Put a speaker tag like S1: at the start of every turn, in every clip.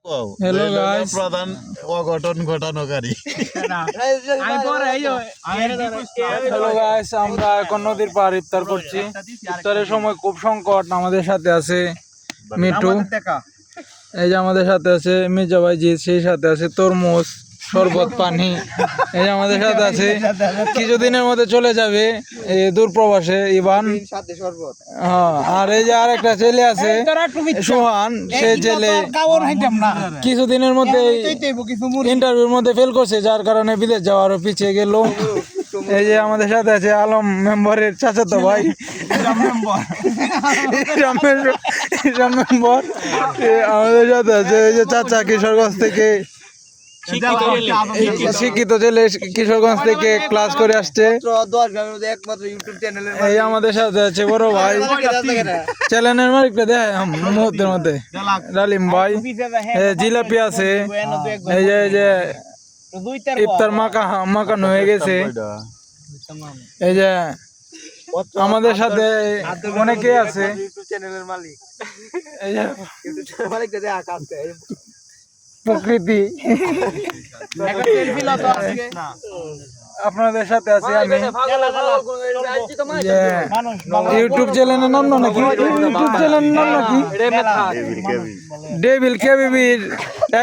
S1: Hello guys,
S2: প্রধান অঘটন ঘটানোকারী।
S1: Hello guys, আমরা এখন নদীর পার ইফতার করছি। ইফতারের সময় খুব সংকট। আমাদের সাথে আছে মিঠু, এই যে আমাদের সাথে আছে মির্জা ভাইজি, সেই সাথে আছে তরমুজ, শরবত, পানি। এই যে আমাদের সাথে আছে কিছুদিনের মধ্যে চলে যাবে এই দূর প্রবাসে ইবান। হ্যাঁ, আর এই যে আরেকটা ছেলে আছে সোহান, সে ছেলে কিছুদিনের মধ্যে ইন্টারভিউর মধ্যে ফেল করছে, যার কারণে বিদেশ যাওয়ারও পিছিয়ে গেল। এই যে আমাদের সাথে আছে আলম মেম্বারের চাচাতো ভাই মেম্বার। আমাদের সাথে আছে এই যে চাচা কিশোরগঞ্জ থেকে, শিক্ষিত ছেলে কিশোরগঞ্জ থেকে ক্লাস করে আসছে। এই আমাদের সাথে আছে বড় ভাই, চ্যানেলের মালিকটা দেয় মুহূর্তের মধ্যে, ডালিম ভাই। জিলাপি আছে, এই যে ইফতার মাখানো হয়ে গেছে। এই যে আমাদের সাথে অনেকে আছে, এই যে প্রকৃতি। আপনাদের সাথে আছে আমি। ইউটিউব চ্যানেলের নাম নাকি? ইউটিউব চ্যানেলের নাম নাকি? ডেভিল কেবিবির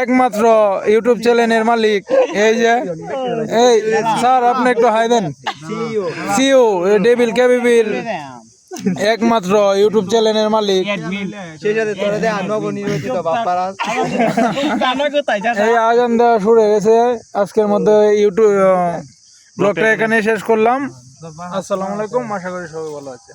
S1: একমাত্র ইউটিউব চ্যানেলের মালিক। এই যে এই স্যার, আপনি একটু হাই দেন। সিও ডেভিল কেবিবির একমাত্র ইউটিউব চ্যানেলের মালিক। এই আজান দেওয়া শুরু হয়ে গেছে। আজকের মধ্যে ইউটিউব ব্লগটা এখানে শেষ করলাম। আসসালামু আলাইকুম, আশা করি সবাই ভালো আছে।